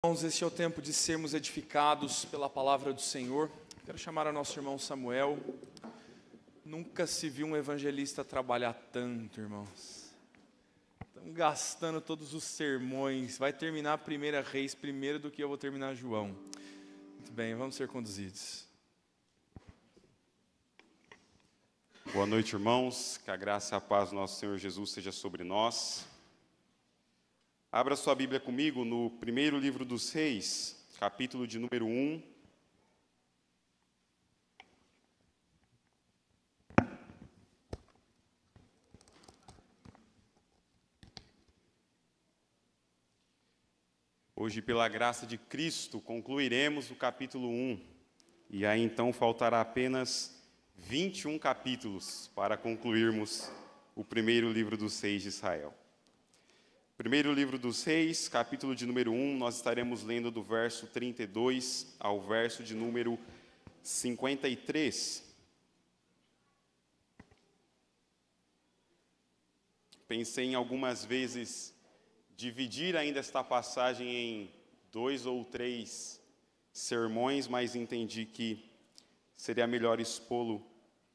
Irmãos, este é o tempo de sermos edificados pela palavra do Senhor. Quero chamar a nosso irmão Samuel. Nunca se viu um evangelista trabalhar tanto, irmãos. Estão gastando todos os sermões. Vai terminar a primeira Reis primeiro do que eu vou terminar João. Muito bem, vamos ser conduzidos. Boa noite, irmãos. Que a graça e a paz do nosso Senhor Jesus seja sobre nós. Abra sua Bíblia comigo no primeiro livro dos Reis, capítulo de número 1. Hoje, pela graça de Cristo, concluiremos o capítulo 1. E aí, então, faltará apenas 21 capítulos para concluirmos o primeiro livro dos Reis de Israel. Primeiro livro dos Reis, capítulo de número 1, nós estaremos lendo do verso 32 ao verso de número 53. Pensei em algumas vezes dividir ainda esta passagem em 2 ou 3 sermões, mas entendi que seria melhor expô-lo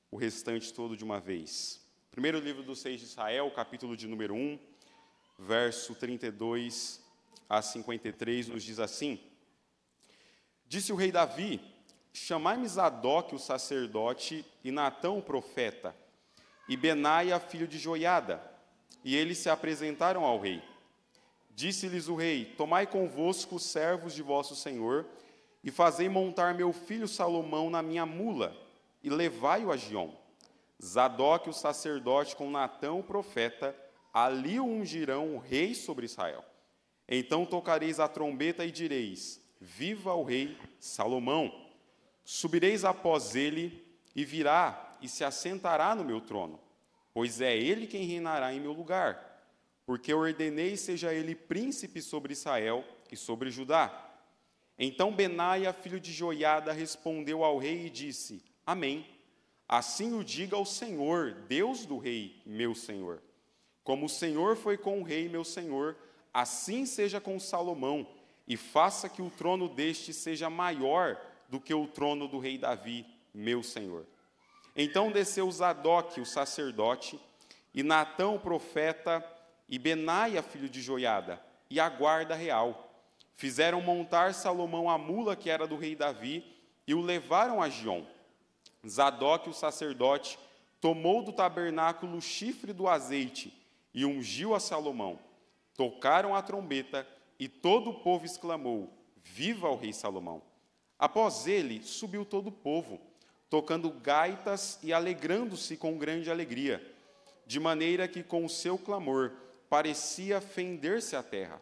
o restante todo de uma vez. Primeiro livro dos Reis de Israel, capítulo de número 1, verso 32 a 53, nos diz assim: Disse o rei Davi: Chamai-me Zadok, o sacerdote, e Natão, o profeta, e Benaia, filho de Joiada. E eles se apresentaram ao rei. Disse-lhes o rei: Tomai convosco os servos de vosso senhor, e fazei montar meu filho Salomão na minha mula, e levai-o a Giom. Zadok, o sacerdote, com Natão, o profeta, ali o ungirão o rei sobre Israel. Então tocareis a trombeta e direis: Viva o rei Salomão! Subireis após ele, e virá, e se assentará no meu trono, pois é ele quem reinará em meu lugar, porque ordenei seja ele príncipe sobre Israel e sobre Judá. Então Benaia, filho de Joiada, respondeu ao rei e disse: Amém. Assim o diga o Senhor, Deus do rei, meu senhor. Como o Senhor foi com o rei, meu senhor, assim seja com Salomão, e faça que o trono deste seja maior do que o trono do rei Davi, meu senhor. Então desceu Zadok, o sacerdote, e Natão, o profeta, e Benaia, filho de Joiada, e a guarda real. Fizeram montar Salomão a mula que era do rei Davi, e o levaram a Giom. Zadok, o sacerdote, tomou do tabernáculo o chifre do azeite, e ungiu a Salomão. Tocaram a trombeta, e todo o povo exclamou: Viva o rei Salomão! Após ele, subiu todo o povo, tocando gaitas e alegrando-se com grande alegria, de maneira que com o seu clamor parecia fender-se a terra.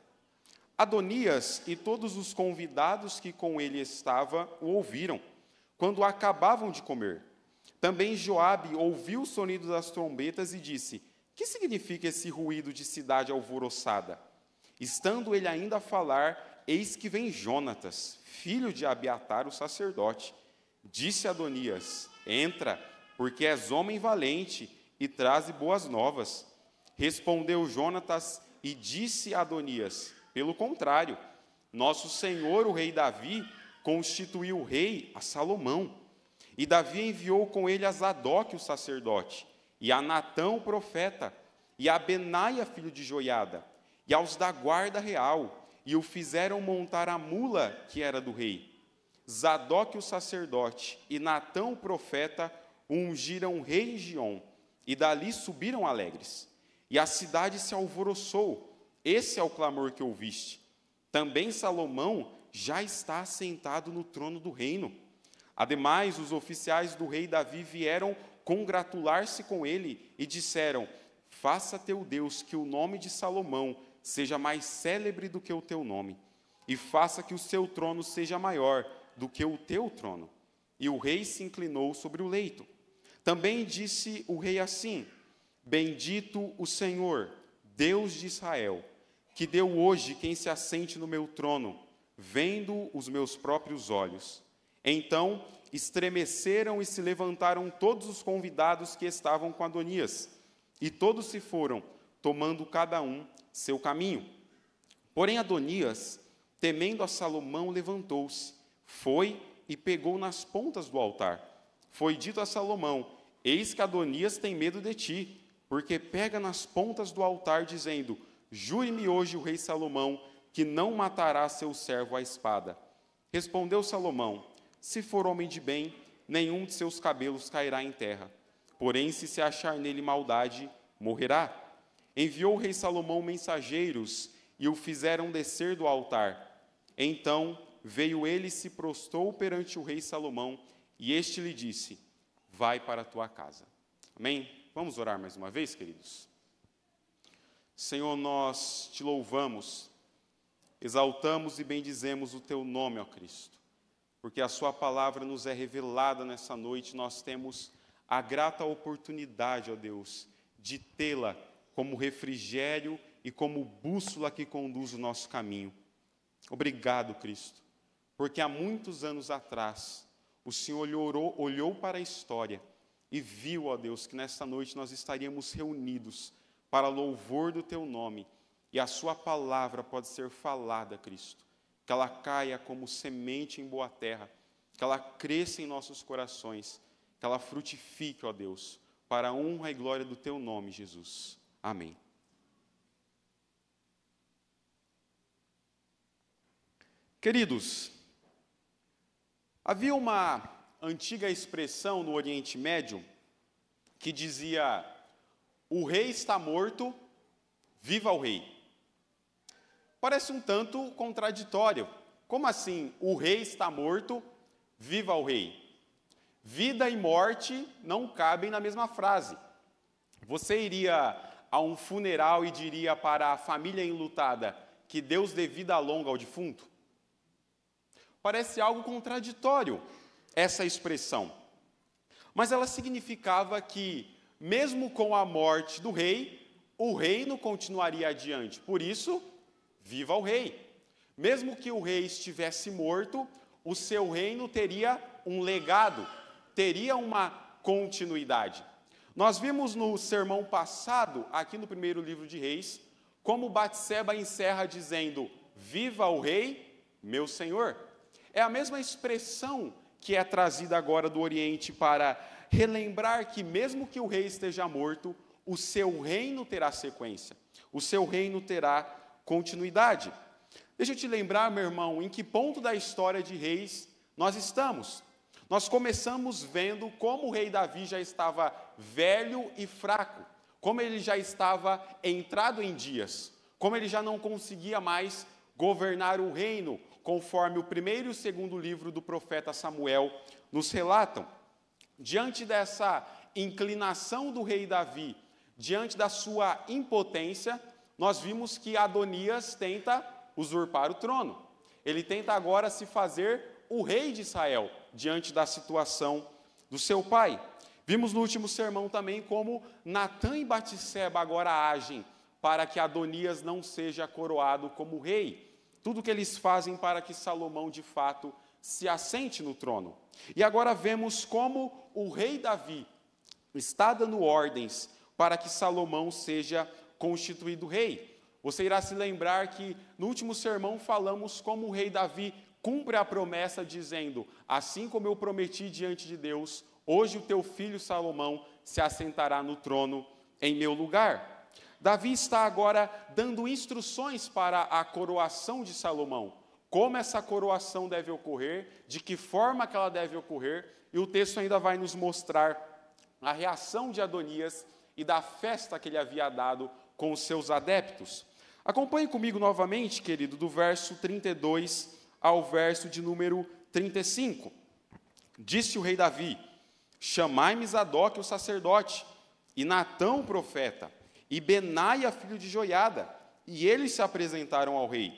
Adonias e todos os convidados que com ele estavam o ouviram, quando acabavam de comer. Também Joabe ouviu o sonido das trombetas e disse: Que significa esse ruído de cidade alvoroçada? Estando ele ainda a falar, eis que vem Jonatas, filho de Abiatar, o sacerdote. Disse Adonias: Entra, porque és homem valente, e traze boas novas. Respondeu Jonatas e disse a Adonias: Pelo contrário, nosso senhor, o rei Davi, constituiu rei a Salomão. E Davi enviou com ele a Zadok, o sacerdote, e a Natão, o profeta, e a Benaia, filho de Joiada, e aos da guarda real, e o fizeram montar a mula que era do rei. Zadok, o sacerdote, e Natão, o profeta, o ungiram rei em Giom, e dali subiram alegres. E a cidade se alvoroçou. Esse é o clamor que ouviste. Também Salomão já está assentado no trono do reino. Ademais, os oficiais do rei Davi vieram congratular-se com ele e disseram: Faça teu Deus que o nome de Salomão seja mais célebre do que o teu nome, e faça que o seu trono seja maior do que o teu trono. E o rei se inclinou sobre o leito. Também disse o rei assim: Bendito o Senhor, Deus de Israel, que deu hoje quem se assente no meu trono, vendo os meus próprios olhos. Então estremeceram e se levantaram todos os convidados que estavam com Adonias, e todos se foram, tomando cada um seu caminho. Porém Adonias Temendo a Salomão, levantou-se, foi e pegou nas pontas do altar. Foi dito a Salomão: eis que Adonias tem medo de ti, porque pega nas pontas do altar, dizendo: jure-me hoje o rei Salomão, que não matará seu servo à espada. Respondeu Salomão: se for homem de bem, nenhum de seus cabelos cairá em terra. Porém, se achar nele maldade, morrerá. Enviou o rei Salomão mensageiros e o fizeram descer do altar. Então veio ele e se prostrou perante o rei Salomão, e este lhe disse: vai para a tua casa. Amém? Vamos orar mais uma vez, queridos? Senhor, nós te louvamos, exaltamos e bendizemos o teu nome, ó Cristo, porque a sua palavra nos é revelada nessa noite. Nós temos a grata oportunidade, ó Deus, de tê-la como refrigério e como bússola que conduz o nosso caminho. Obrigado, Cristo, porque há muitos anos atrás o Senhor olhou para a história e viu, ó Deus, que nesta noite nós estaríamos reunidos para louvor do teu nome, e a sua palavra pode ser falada, Cristo, que ela caia como semente em boa terra, que ela cresça em nossos corações, que ela frutifique, ó Deus, para a honra e glória do teu nome, Jesus. Amém. Queridos, havia uma antiga expressão no Oriente Médio que dizia: o rei está morto, viva o rei. Parece um tanto contraditório. Como assim, o rei está morto, viva o rei? Vida e morte não cabem na mesma frase. Você iria a um funeral e diria para a família enlutada que Deus dê vida longa ao defunto? Parece algo contraditório essa expressão. Mas ela significava que, mesmo com a morte do rei, o reino continuaria adiante. Por isso, viva o rei. Mesmo que o rei estivesse morto, o seu reino teria um legado, teria uma continuidade. Nós vimos no sermão passado, aqui no primeiro livro de Reis, como Batseba encerra dizendo: viva o rei, meu senhor. É a mesma expressão que é trazida agora do Oriente para relembrar que, mesmo que o rei esteja morto, o seu reino terá sequência, o seu reino terá continuidade. Deixa eu te lembrar, meu irmão, em que ponto da história de Reis nós estamos. Nós começamos vendo como o rei Davi já estava velho e fraco, como ele já estava entrado em dias, como ele já não conseguia mais governar o reino, conforme o primeiro e o segundo livro do profeta Samuel nos relatam. Diante dessa inclinação do rei Davi, diante da sua impotência, nós vimos que Adonias tenta usurpar o trono. Ele tenta agora se fazer o rei de Israel, diante da situação do seu pai. Vimos no último sermão também como Natã e Batseba agora agem para que Adonias não seja coroado como rei. Tudo que eles fazem para que Salomão, de fato, se assente no trono. E agora vemos como o rei Davi está dando ordens para que Salomão seja constituído rei. Você irá se lembrar que no último sermão falamos como o rei Davi cumpre a promessa dizendo: assim como eu prometi diante de Deus, hoje o teu filho Salomão se assentará no trono em meu lugar. Davi está agora dando instruções para a coroação de Salomão, como essa coroação deve ocorrer, de que forma que ela deve ocorrer, e o texto ainda vai nos mostrar a reação de Adonias e da festa que ele havia dado com os seus adeptos. Acompanhe comigo novamente, querido, do verso 32 ao verso de número 35. Disse o rei Davi: chamai-me Zadok, o sacerdote, e Natã, o profeta, e Benaia, filho de Joiada, e eles se apresentaram ao rei.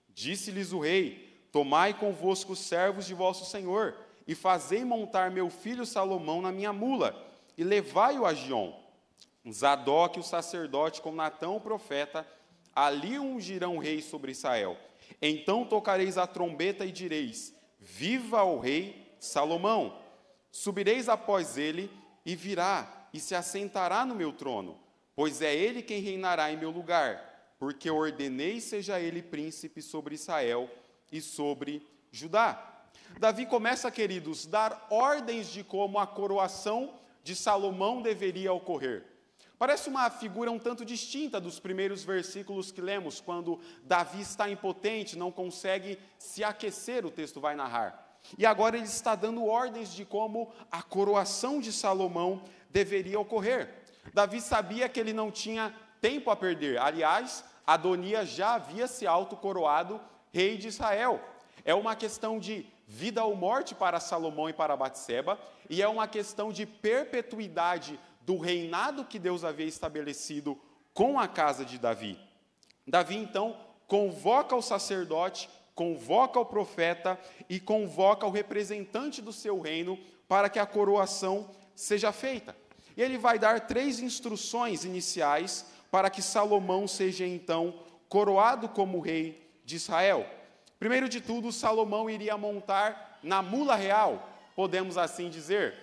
Disse-lhes o rei: tomai convosco os servos de vosso senhor, e fazei montar meu filho Salomão na minha mula, e levai-o a Giom. Zadok, o sacerdote, com Natã, o profeta, ali ungirão o rei sobre Israel. Então tocareis a trombeta e direis: viva o rei Salomão. Subireis após ele, e virá, e se assentará no meu trono, pois é ele quem reinará em meu lugar, porque ordenei seja ele príncipe sobre Israel, e sobre Judá. Davi começa, queridos, a dar ordens de como a coroação de Salomão deveria ocorrer. Parece uma figura um tanto distinta dos primeiros versículos que lemos, quando Davi está impotente, não consegue se aquecer, o texto vai narrar. E agora ele está dando ordens de como a coroação de Salomão deveria ocorrer. Davi sabia que ele não tinha tempo a perder. Aliás, Adonias já havia se autocoroado rei de Israel. É uma questão de vida ou morte para Salomão e para Batseba, e é uma questão de perpetuidade do reinado que Deus havia estabelecido com a casa de Davi. Davi, então, convoca o sacerdote, convoca o profeta e convoca o representante do seu reino para que a coroação seja feita. E ele vai dar 3 instruções iniciais para que Salomão seja, então, coroado como rei de Israel. Primeiro de tudo, Salomão iria montar na mula real, podemos assim dizer.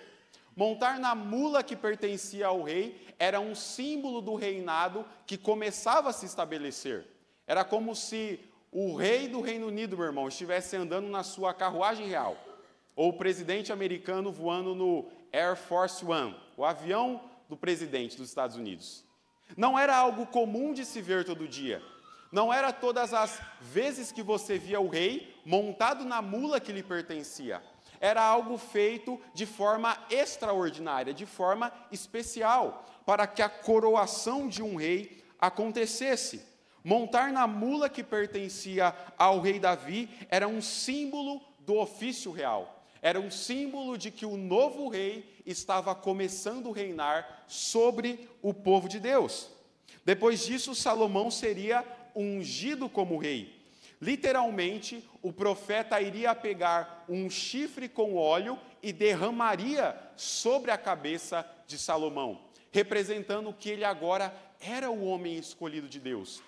Montar na mula que pertencia ao rei era um símbolo do reinado que começava a se estabelecer. Era como se o rei do Reino Unido, meu irmão, estivesse andando na sua carruagem real, ou o presidente americano voando no Air Force One, o avião do presidente dos Estados Unidos. Não era algo comum de se ver todo dia. Não era todas as vezes que você via o rei montado na mula que lhe pertencia. Era algo feito de forma extraordinária, de forma especial, para que a coroação de um rei acontecesse. Montar na mula que pertencia ao rei Davi era um símbolo do ofício real. Era um símbolo de que o novo rei estava começando a reinar sobre o povo de Deus. Depois disso, Salomão seria ungido como rei. Literalmente, o profeta iria pegar um chifre com óleo e derramaria sobre a cabeça de Salomão, representando que ele agora era o homem escolhido de Deus,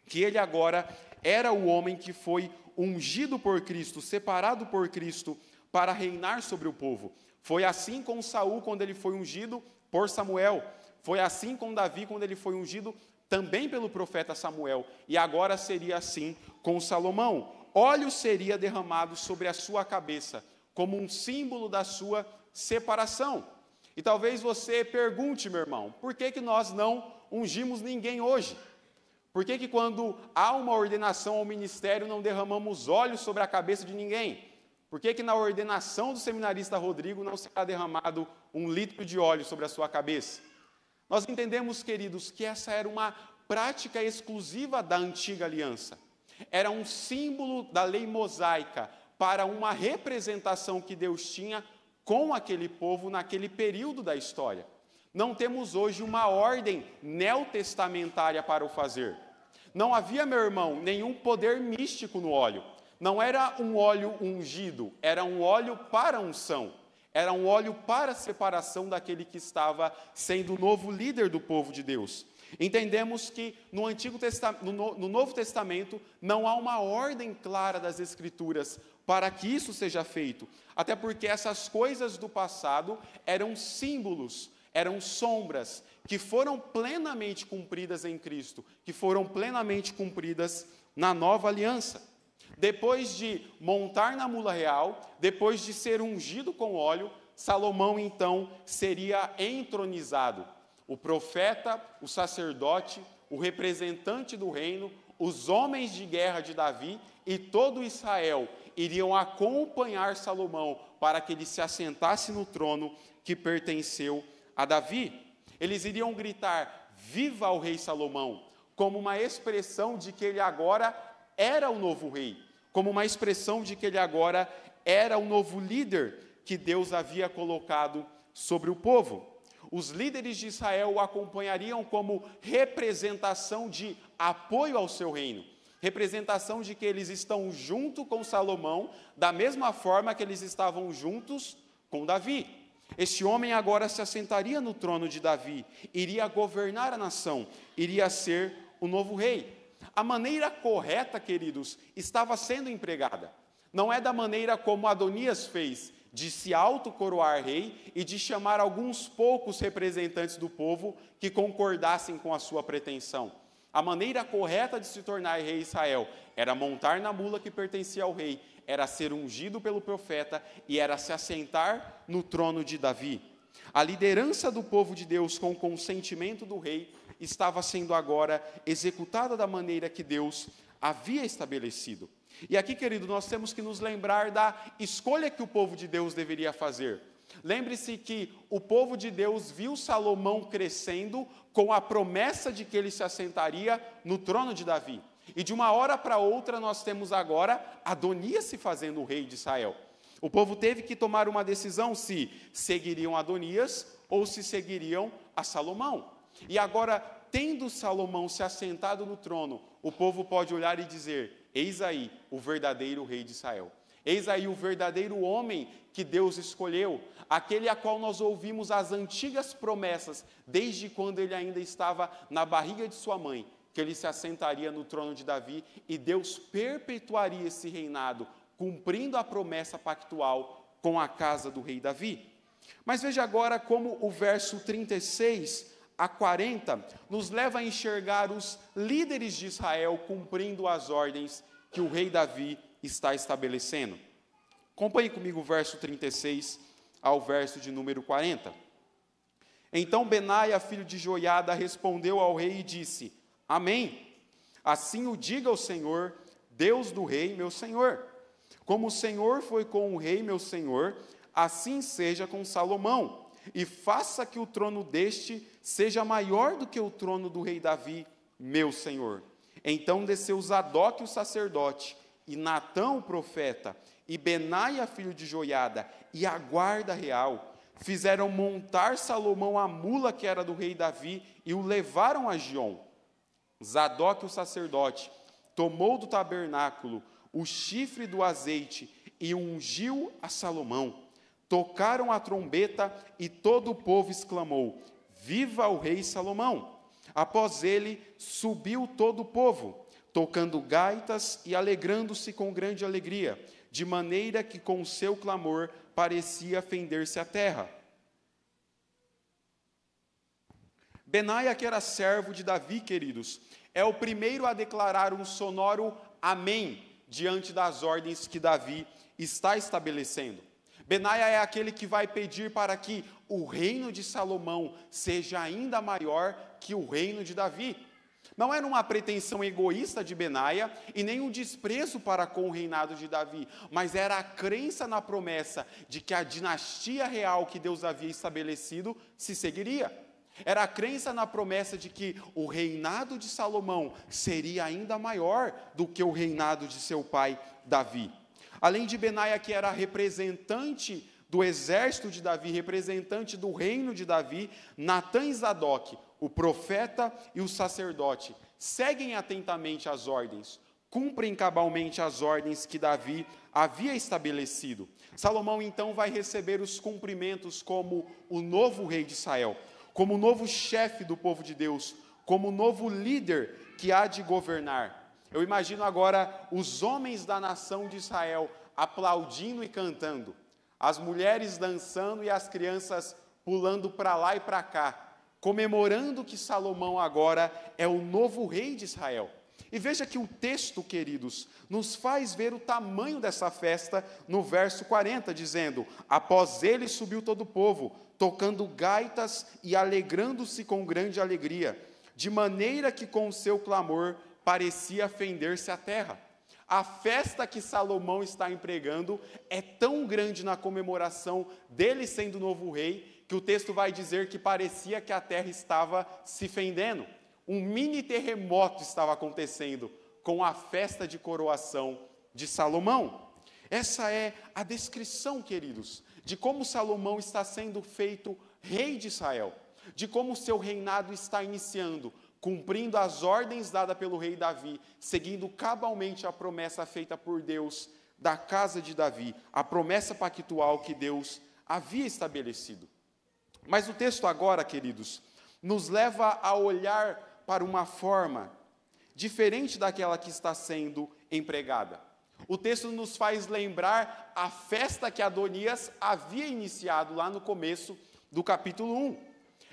que ele agora era o homem que foi ungido por Cristo, separado por Cristo para reinar sobre o povo. Foi assim com Saul quando ele foi ungido por Samuel, foi assim com Davi quando ele foi ungido também pelo profeta Samuel, e agora seria assim com Salomão. Óleo seria derramado sobre a sua cabeça, como um símbolo da sua separação. E talvez você pergunte, meu irmão, por que nós não ungimos ninguém hoje? Por que quando há uma ordenação ao ministério não derramamos óleo sobre a cabeça de ninguém? Por que na ordenação do seminarista Rodrigo não será derramado 1 litro de óleo sobre a sua cabeça? Nós entendemos, queridos, que essa era uma prática exclusiva da antiga aliança. Era um símbolo da lei mosaica para uma representação que Deus tinha com aquele povo naquele período da história. Não temos hoje uma ordem neotestamentária para o fazer. Não havia, meu irmão, nenhum poder místico no óleo. Não era um óleo ungido, era um óleo para unção. Era um óleo para a separação daquele que estava sendo o novo líder do povo de Deus. Entendemos que no Novo Testamento não há uma ordem clara das Escrituras para que isso seja feito. Até porque essas coisas do passado eram símbolos, eram sombras, que foram plenamente cumpridas em Cristo, que foram plenamente cumpridas na nova aliança. Depois de montar na mula real, depois de ser ungido com óleo, Salomão então seria entronizado. O profeta, o sacerdote, o representante do reino, os homens de guerra de Davi e todo Israel iriam acompanhar Salomão para que ele se assentasse no trono que pertenceu a Davi. Eles iriam gritar: "Viva o rei Salomão!", como uma expressão de que ele agora era o novo rei, como uma expressão de que ele agora era o novo líder que Deus havia colocado sobre o povo. Os líderes de Israel o acompanhariam como representação de apoio ao seu reino, representação de que eles estão junto com Salomão, da mesma forma que eles estavam juntos com Davi. Este homem agora se assentaria no trono de Davi, iria governar a nação, iria ser o novo rei. A maneira correta, queridos, estava sendo empregada. Não é da maneira como Adonias fez, de se autocoroar rei e de chamar alguns poucos representantes do povo que concordassem com a sua pretensão. A maneira correta de se tornar rei de Israel era montar na mula que pertencia ao rei, era ser ungido pelo profeta e era se assentar no trono de Davi. A liderança do povo de Deus com o consentimento do rei estava sendo agora executada da maneira que Deus havia estabelecido. E aqui, querido, nós temos que nos lembrar da escolha que o povo de Deus deveria fazer. Lembre-se que o povo de Deus viu Salomão crescendo com a promessa de que ele se assentaria no trono de Davi. E de uma hora para outra nós temos agora Adonias se fazendo o rei de Israel. O povo teve que tomar uma decisão se seguiriam Adonias ou se seguiriam a Salomão. E agora, tendo Salomão se assentado no trono, o povo pode olhar e dizer: eis aí o verdadeiro rei de Israel. Eis aí o verdadeiro homem que Deus escolheu, aquele a qual nós ouvimos as antigas promessas, desde quando ele ainda estava na barriga de sua mãe, que ele se assentaria no trono de Davi e Deus perpetuaria esse reinado, cumprindo a promessa pactual com a casa do rei Davi. Mas veja agora como o verso 36 a 40 nos leva a enxergar os líderes de Israel cumprindo as ordens que o rei Davi está estabelecendo. Acompanhe comigo o verso 36 ao verso de número 40. Então Benaia, filho de Joiada, respondeu ao rei e disse: Amém. Assim o diga o Senhor, Deus do rei, meu senhor. Como o Senhor foi com o rei, meu senhor, assim seja com Salomão, e faça que o trono deste seja maior do que o trono do rei Davi, meu senhor. Então desceu Zadok o sacerdote, e Natã o profeta, e Benaia filho de Joiada, e a guarda real, fizeram montar Salomão a mula que era do rei Davi, e o levaram a Giom. Zadok o sacerdote tomou do tabernáculo o chifre do azeite, e ungiu a Salomão. Tocaram a trombeta, e todo o povo exclamou: Viva o rei Salomão! Após ele, subiu todo o povo, tocando gaitas e alegrando-se com grande alegria, de maneira que com o seu clamor parecia fender-se a terra. Benaia, que era servo de Davi, queridos, é o primeiro a declarar um sonoro amém diante das ordens que Davi está estabelecendo. Benaia é aquele que vai pedir para que o reino de Salomão seja ainda maior que o reino de Davi. Não era uma pretensão egoísta de Benaia e nem um desprezo para com o reinado de Davi, mas era a crença na promessa de que a dinastia real que Deus havia estabelecido se seguiria. Era a crença na promessa de que o reinado de Salomão seria ainda maior do que o reinado de seu pai Davi. Além de Benaia, que era representante do exército de Davi, representante do reino de Davi, Natã e Zadok, o profeta e o sacerdote, seguem atentamente as ordens, cumprem cabalmente as ordens que Davi havia estabelecido. Salomão então vai receber os cumprimentos como o novo rei de Israel, como o novo chefe do povo de Deus, como o novo líder que há de governar. Eu imagino agora os homens da nação de Israel aplaudindo e cantando, as mulheres dançando e as crianças pulando para lá e para cá, comemorando que Salomão agora é o novo rei de Israel. E veja que o texto, queridos, nos faz ver o tamanho dessa festa no verso 40, dizendo: após ele subiu todo o povo, tocando gaitas e alegrando-se com grande alegria, de maneira que com o seu clamor parecia fender-se a terra. A festa que Salomão está empregando é tão grande na comemoração dele sendo o novo rei, que o texto vai dizer que parecia que a terra estava se fendendo. Um mini terremoto estava acontecendo com a festa de coroação de Salomão. Essa é a descrição, queridos, de como Salomão está sendo feito rei de Israel, de como o seu reinado está iniciando, cumprindo as ordens dadas pelo rei Davi, seguindo cabalmente a promessa feita por Deus da casa de Davi, a promessa pactual que Deus havia estabelecido. Mas o texto agora, queridos, nos leva a olhar para uma forma diferente daquela que está sendo empregada. O texto nos faz lembrar a festa que Adonias havia iniciado lá no começo do capítulo 1.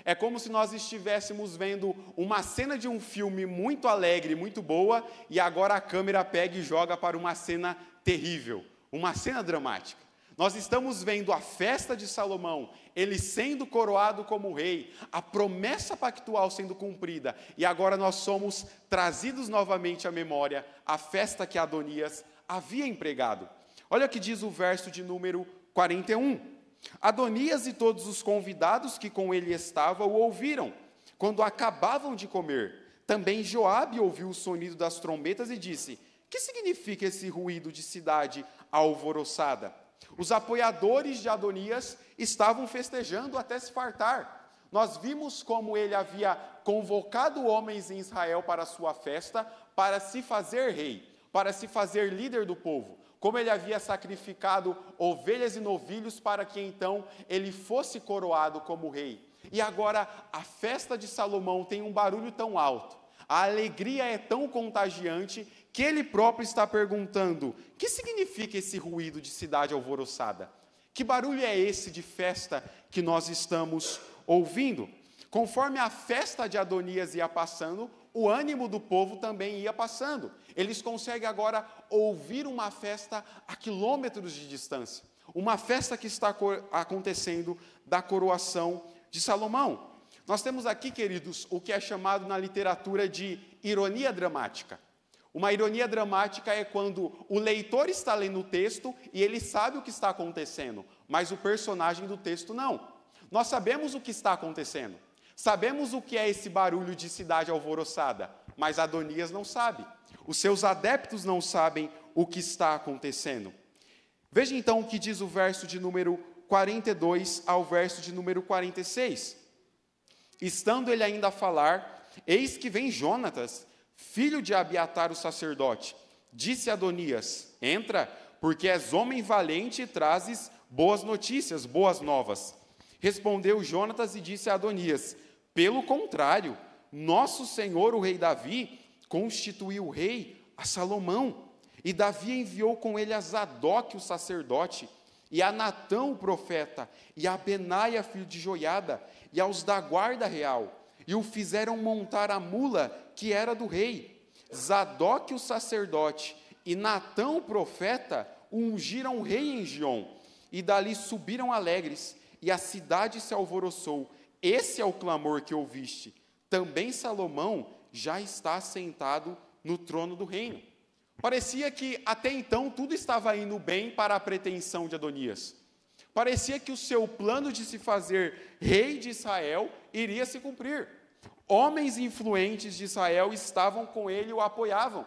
É como se nós estivéssemos vendo uma cena de um filme muito alegre, muito boa, e agora a câmera pega e joga para uma cena terrível, uma cena dramática. Nós estamos vendo a festa de Salomão, ele sendo coroado como rei, a promessa pactual sendo cumprida, e agora nós somos trazidos novamente à memória a festa que Adonias havia empregado. Olha o que diz o verso de número 41. Adonias e todos os convidados que com ele estavam o ouviram, quando acabavam de comer. Também Joabe ouviu o sonido das trombetas e disse: que significa esse ruído de cidade alvoroçada? Os apoiadores de Adonias estavam festejando até se fartar. Nós vimos como ele havia convocado homens em Israel para a sua festa, para se fazer rei, para se fazer líder do povo. Como ele havia sacrificado ovelhas e novilhos para que então ele fosse coroado como rei. E agora a festa de Salomão tem um barulho tão alto, a alegria é tão contagiante, que ele próprio está perguntando: o que significa esse ruído de cidade alvoroçada? Que barulho é esse de festa que nós estamos ouvindo? Conforme a festa de Adonias ia passando, o ânimo do povo também ia passando. Eles conseguem agora ouvir uma festa a quilômetros de distância. Uma festa que está acontecendo da coroação de Salomão. Nós temos aqui, queridos, o que é chamado na literatura de ironia dramática. Uma ironia dramática é quando o leitor está lendo o texto e ele sabe o que está acontecendo, mas o personagem do texto não. Nós sabemos o que está acontecendo. Sabemos o que é esse barulho de cidade alvoroçada, mas Adonias não sabe. Os seus adeptos não sabem o que está acontecendo. Veja então o que diz o verso de número 42 ao verso de número 46. Estando ele ainda a falar, eis que vem Jonatas, filho de Abiatar o sacerdote. Disse Adonias: entra, porque és homem valente e trazes boas notícias, boas novas. Respondeu Jonatas e disse a Adonias: pelo contrário, nosso senhor o rei Davi constituiu rei a Salomão, e Davi enviou com ele a Zadok o sacerdote, e a Natã o profeta, e a Benaia filho de Joiada, e aos da guarda real, e o fizeram montar a mula que era do rei. Zadok o sacerdote e Natã o profeta o ungiram rei em Giom, e dali subiram alegres, e a cidade se alvoroçou. Esse é o clamor que ouviste. Também Salomão já está assentado no trono do reino. Parecia que até então tudo estava indo bem para a pretensão de Adonias. Parecia que o seu plano de se fazer rei de Israel iria se cumprir. Homens influentes de Israel estavam com ele e o apoiavam.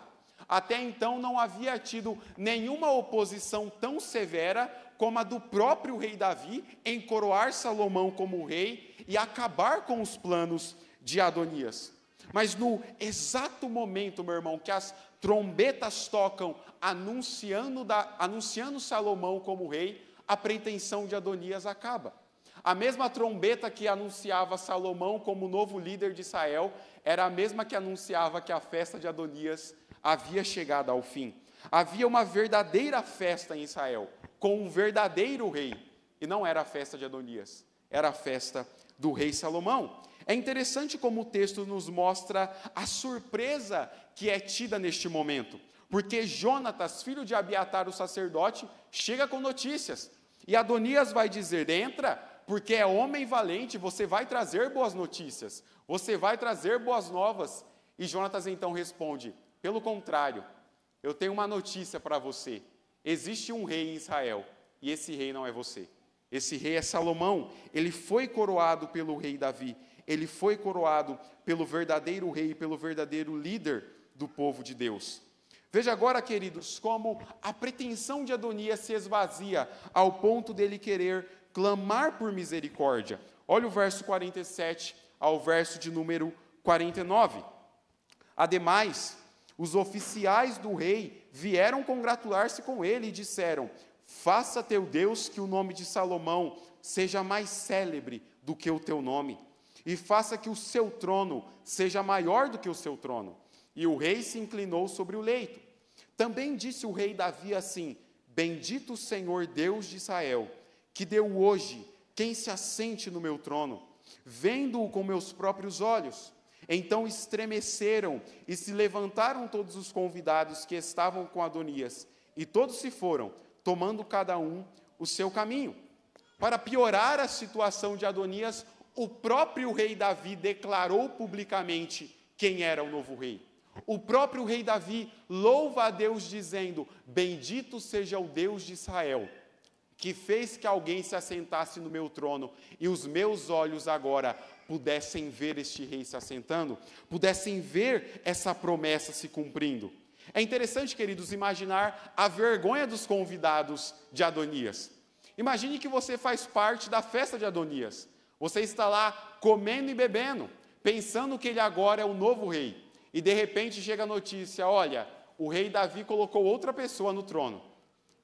Até então não havia tido nenhuma oposição tão severa como a do próprio rei Davi em coroar Salomão como rei e acabar com os planos de Adonias. Mas no exato momento, meu irmão, que as trombetas tocam anunciando Salomão como rei, a pretensão de Adonias acaba. A mesma trombeta que anunciava Salomão como novo líder de Israel era a mesma que anunciava que a festa de Adonias havia chegado ao fim. Havia uma verdadeira festa em Israel, com um verdadeiro rei, e não era a festa de Adonias, era a festa do rei Salomão. É interessante como o texto nos mostra a surpresa que é tida neste momento, porque Jonatas, filho de Abiatar o sacerdote, chega com notícias, e Adonias vai dizer: entra, porque é homem valente, você vai trazer boas notícias, você vai trazer boas novas. E Jonatas então responde: pelo contrário, eu tenho uma notícia para você. Existe um rei em Israel, e esse rei não é você. Esse rei é Salomão. Ele foi coroado pelo rei Davi. Ele foi coroado pelo verdadeiro rei, pelo verdadeiro líder do povo de Deus. Veja agora, queridos, como a pretensão de Adonias se esvazia ao ponto dele querer clamar por misericórdia. Olha o verso 47 ao verso de número 49. Ademais, os oficiais do rei vieram congratular-se com ele e disseram: faça teu Deus que o nome de Salomão seja mais célebre do que o teu nome, e faça que o seu trono seja maior do que o seu trono. E o rei se inclinou sobre o leito. Também disse o rei Davi assim: bendito o Senhor Deus de Israel, que deu hoje quem se assente no meu trono, vendo-o com meus próprios olhos. Então estremeceram e se levantaram todos os convidados que estavam com Adonias, e todos se foram, tomando cada um o seu caminho. Para piorar a situação de Adonias, o próprio rei Davi declarou publicamente quem era o novo rei. O próprio rei Davi louva a Deus dizendo: bendito seja o Deus de Israel, que fez que alguém se assentasse no meu trono, e os meus olhos agora pudessem ver este rei se assentando, pudessem ver essa promessa se cumprindo. É interessante, queridos, imaginar a vergonha dos convidados de Adonias. Imagine que você faz parte da festa de Adonias. Você está lá comendo e bebendo, pensando que ele agora é o novo rei. E de repente chega a notícia: olha, o rei Davi colocou outra pessoa no trono.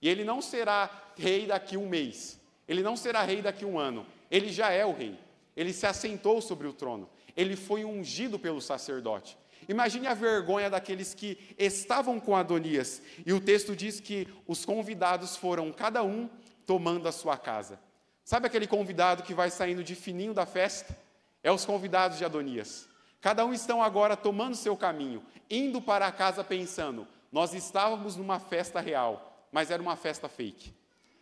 E ele não será rei daqui um mês. Ele não será rei daqui um ano. Ele já é o rei. Ele se assentou sobre o trono. Ele foi ungido pelo sacerdote. Imagine a vergonha daqueles que estavam com Adonias. E o texto diz que os convidados foram, cada um, tomando a sua casa. Sabe aquele convidado que vai saindo de fininho da festa? É os convidados de Adonias. Cada um estão agora tomando seu caminho, indo para a casa pensando: nós estávamos numa festa real, mas era uma festa fake.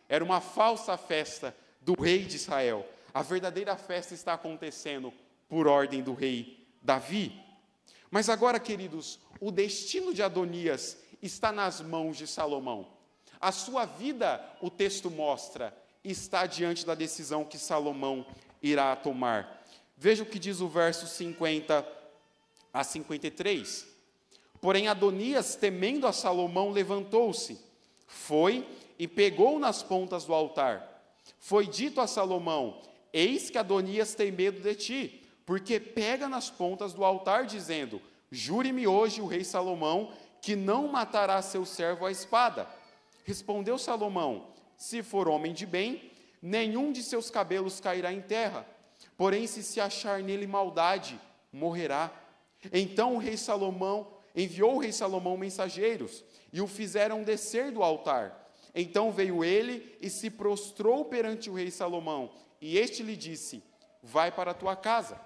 Era uma falsa festa do rei de Israel. A verdadeira festa está acontecendo por ordem do rei Davi. Mas agora, queridos, o destino de Adonias está nas mãos de Salomão. A sua vida, o texto mostra, está diante da decisão que Salomão irá tomar. Veja o que diz o verso 50 a 53. Porém, Adonias, temendo a Salomão, levantou-se, foi e pegou nas pontas do altar. Foi dito a Salomão: eis que Adonias tem medo de ti, porque pega nas pontas do altar, dizendo: jure-me hoje o rei Salomão, que não matará seu servo à espada. Respondeu Salomão: se for homem de bem, nenhum de seus cabelos cairá em terra. Porém, se achar nele maldade, morrerá. Então enviou o rei Salomão mensageiros, e o fizeram descer do altar. Então veio ele e se prostrou perante o rei Salomão, e este lhe disse: vai para a tua casa.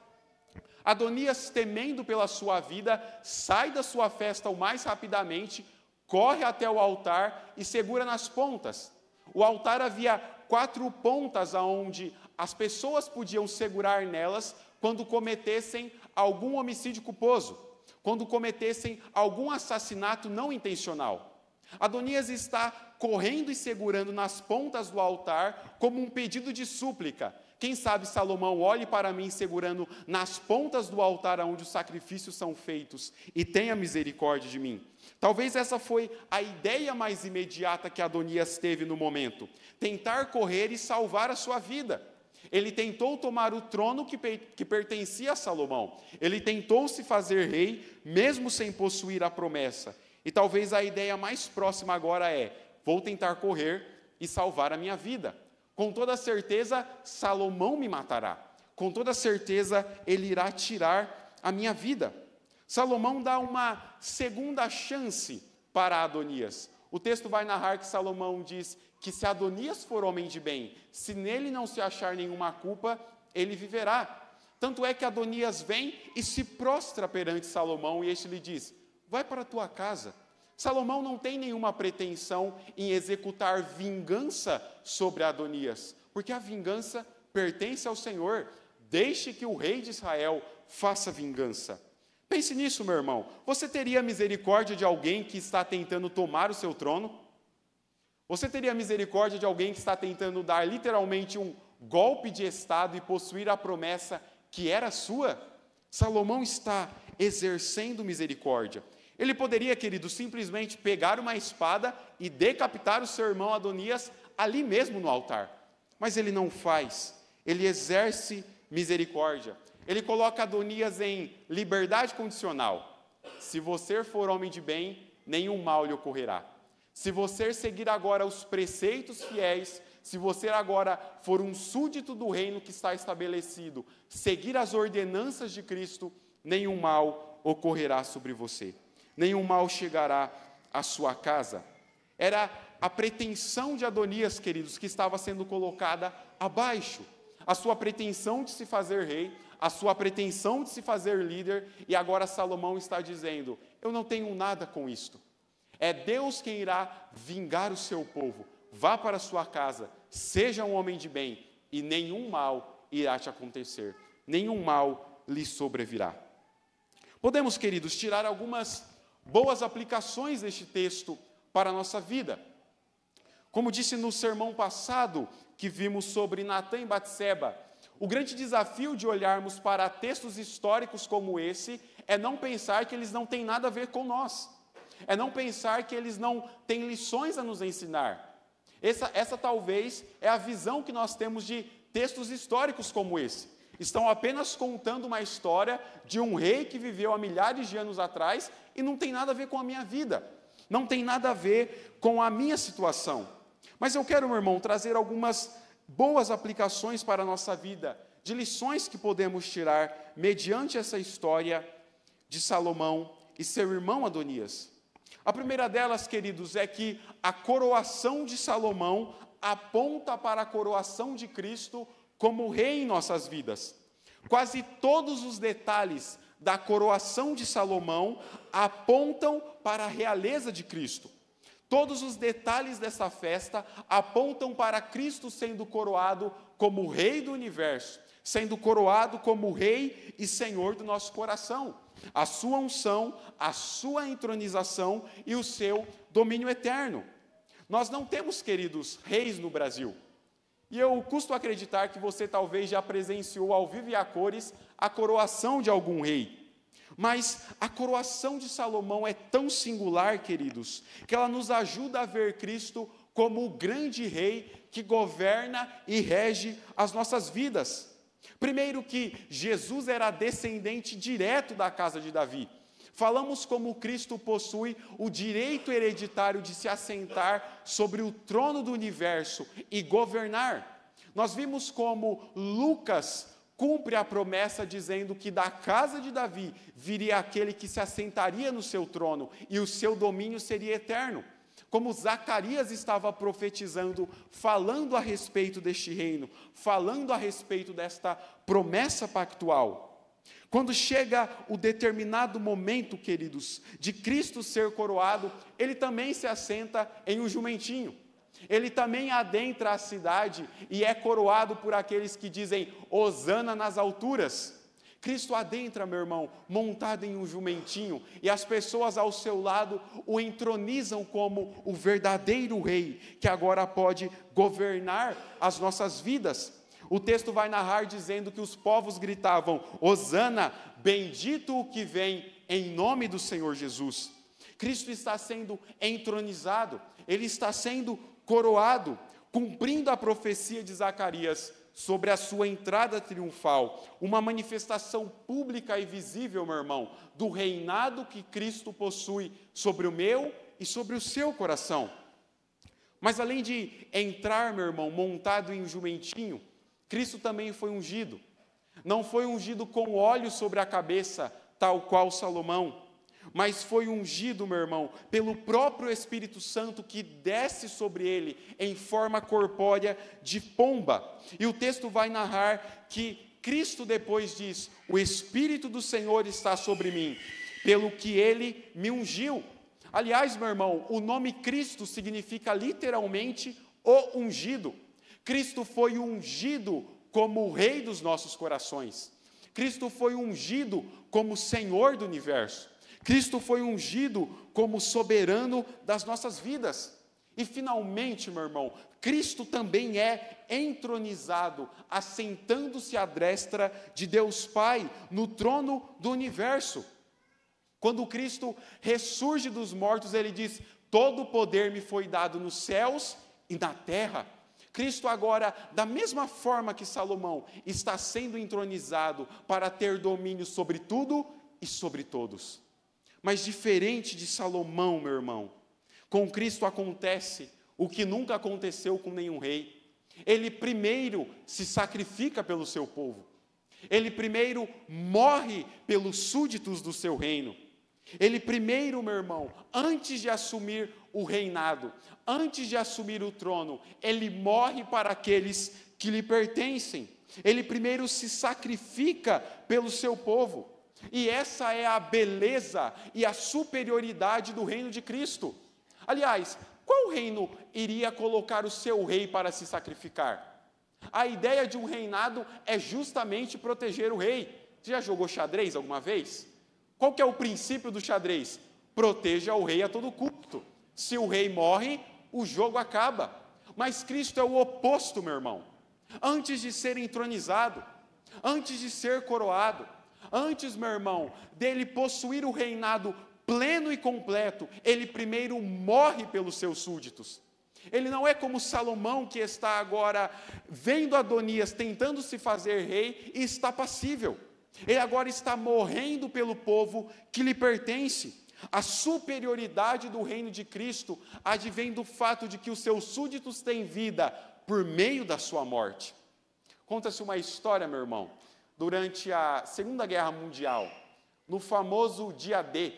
Adonias, temendo pela sua vida, sai da sua festa o mais rapidamente, corre até o altar e segura nas pontas. O altar havia 4 pontas aonde as pessoas podiam segurar nelas quando cometessem algum homicídio culposo, quando cometessem algum assassinato não intencional. Adonias está correndo e segurando nas pontas do altar como um pedido de súplica. Quem sabe Salomão olhe para mim segurando nas pontas do altar onde os sacrifícios são feitos e tenha misericórdia de mim. Talvez essa foi a ideia mais imediata que Adonias teve no momento. Tentar correr e salvar a sua vida. Ele tentou tomar o trono que pertencia a Salomão. Ele tentou se fazer rei, mesmo sem possuir a promessa. E talvez a ideia mais próxima agora é: vou tentar correr e salvar a minha vida. Com toda certeza, Salomão me matará. Com toda certeza, ele irá tirar a minha vida. Salomão dá uma segunda chance para Adonias. O texto vai narrar que Salomão diz que se Adonias for homem de bem, se nele não se achar nenhuma culpa, ele viverá. Tanto é que Adonias vem e se prostra perante Salomão, e este lhe diz: vai para a tua casa. Salomão não tem nenhuma pretensão em executar vingança sobre Adonias, porque a vingança pertence ao Senhor. Deixe que o rei de Israel faça vingança. Pense nisso, meu irmão. Você teria misericórdia de alguém que está tentando tomar o seu trono? Você teria misericórdia de alguém que está tentando dar literalmente um golpe de estado e possuir a promessa que era sua? Salomão está exercendo misericórdia. Ele poderia, querido, simplesmente pegar uma espada e decapitar o seu irmão Adonias ali mesmo no altar. Mas ele não faz. Ele exerce misericórdia. Ele coloca Adonias em liberdade condicional. Se você for homem de bem, nenhum mal lhe ocorrerá. Se você seguir agora os preceitos fiéis, se você agora for um súdito do reino que está estabelecido, seguir as ordenanças de Cristo, nenhum mal ocorrerá sobre você. Nenhum mal chegará à sua casa. Era a pretensão de Adonias, queridos, que estava sendo colocada abaixo. a sua pretensão de se fazer rei, a sua pretensão de se fazer líder, e agora Salomão está dizendo: eu não tenho nada com isto. É Deus quem irá vingar o seu povo. Vá para a sua casa, seja um homem de bem, e nenhum mal irá te acontecer, nenhum mal lhe sobrevirá. Podemos, queridos, tirar algumas boas aplicações deste texto para a nossa vida. Como disse no sermão passado, que vimos sobre Natã e Batseba, o grande desafio de olharmos para textos históricos como esse é não pensar que eles não têm nada a ver com nós. É não pensar que eles não têm lições a nos ensinar. Essa talvez é a visão que nós temos de textos históricos como esse. Estão apenas contando uma história de um rei que viveu há milhares de anos atrás e não tem nada a ver com a minha vida. Não tem nada a ver com a minha situação. Mas eu quero, meu irmão, trazer algumas boas aplicações para a nossa vida, de lições que podemos tirar mediante essa história de Salomão e seu irmão Adonias. A primeira delas, queridos, é que a coroação de Salomão aponta para a coroação de Cristo como rei em nossas vidas. Quase todos os detalhes da coroação de Salomão apontam para a realeza de Cristo. Todos os detalhes dessa festa apontam para Cristo sendo coroado como Rei do universo, sendo coroado como Rei e Senhor do nosso coração. A sua unção, a sua entronização e o seu domínio eterno. Nós não temos, queridos, reis no Brasil. E eu custo acreditar que você talvez já presenciou ao vivo e a cores a coroação de algum rei. Mas a coroação de Salomão é tão singular, queridos, que ela nos ajuda a ver Cristo como o grande rei que governa e rege as nossas vidas. Primeiro que Jesus era descendente direto da casa de Davi. Falamos como Cristo possui o direito hereditário de se assentar sobre o trono do universo e governar. Nós vimos como Lucas cumpre a promessa dizendo que da casa de Davi viria aquele que se assentaria no seu trono e o seu domínio seria eterno. Como Zacarias estava profetizando, falando a respeito deste reino, falando a respeito desta promessa pactual. Quando chega o determinado momento, queridos, de Cristo ser coroado, ele também se assenta em um jumentinho. Ele também adentra a cidade e é coroado por aqueles que dizem Hosana nas alturas. Cristo adentra, meu irmão, montado em um jumentinho, e as pessoas ao seu lado o entronizam como o verdadeiro rei, que agora pode governar as nossas vidas. O texto vai narrar dizendo que os povos gritavam, Hosana, bendito o que vem em nome do Senhor Jesus. Cristo está sendo entronizado, ele está sendo coroado, cumprindo a profecia de Zacarias sobre a sua entrada triunfal, uma manifestação pública e visível, meu irmão, do reinado que Cristo possui sobre o meu e sobre o seu coração. Mas além de entrar, meu irmão, montado em um jumentinho, Cristo também foi ungido. Não foi ungido com óleo sobre a cabeça, tal qual Salomão, mas foi ungido, meu irmão, pelo próprio Espírito Santo que desce sobre ele em forma corpórea de pomba. E o texto vai narrar que Cristo depois diz, o Espírito do Senhor está sobre mim, pelo que ele me ungiu. Aliás, meu irmão, o nome Cristo significa literalmente o ungido. Cristo foi ungido como o Rei dos nossos corações. Cristo foi ungido como Senhor do universo. Cristo foi ungido como soberano das nossas vidas. E finalmente, meu irmão, Cristo também é entronizado, assentando-se à destra de Deus Pai, no trono do universo. Quando Cristo ressurge dos mortos, ele diz, todo o poder me foi dado nos céus e na terra. Cristo agora, da mesma forma que Salomão, está sendo entronizado para ter domínio sobre tudo e sobre todos. Mas diferente de Salomão, meu irmão, com Cristo acontece o que nunca aconteceu com nenhum rei. Ele primeiro se sacrifica pelo seu povo. Ele primeiro morre pelos súditos do seu reino. Ele primeiro, meu irmão, antes de assumir o reinado, antes de assumir o trono, ele morre para aqueles que lhe pertencem. Ele primeiro se sacrifica pelo seu povo. E essa é a beleza e a superioridade do reino de Cristo. Aliás, qual reino iria colocar o seu rei para se sacrificar? A ideia de um reinado é justamente proteger o rei. Você já jogou xadrez alguma vez? Qual que é o princípio do xadrez? Proteja o rei a todo custo. Se o rei morre, o jogo acaba. Mas Cristo é o oposto, meu irmão. Antes de ser entronizado, antes de ser coroado, antes, meu irmão, dele possuir o reinado pleno e completo, ele primeiro morre pelos seus súditos. Ele não é como Salomão, que está agora vendo Adonias tentando se fazer rei e está passível. Ele agora está morrendo pelo povo que lhe pertence. A superioridade do reino de Cristo advém do fato de que os seus súditos têm vida por meio da sua morte. Conta-se uma história, meu irmão, durante a Segunda Guerra Mundial, no famoso dia D,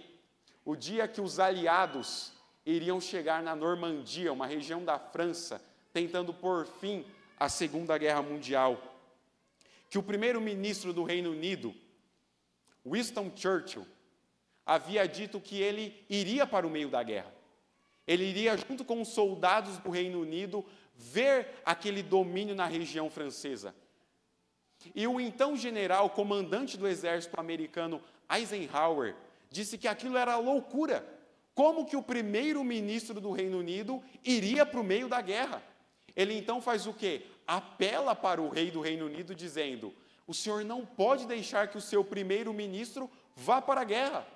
o dia que os aliados iriam chegar na Normandia, uma região da França, tentando pôr fim à Segunda Guerra Mundial, que o primeiro-ministro do Reino Unido, Winston Churchill, havia dito que ele iria para o meio da guerra. Ele iria, junto com os soldados do Reino Unido, ver aquele domínio na região francesa. E o então general, comandante do exército americano, Eisenhower, disse que aquilo era loucura. Como que o primeiro-ministro do Reino Unido iria para o meio da guerra? Ele então faz o quê? Apela para o rei do Reino Unido, dizendo: o senhor não pode deixar que o seu primeiro-ministro vá para a guerra.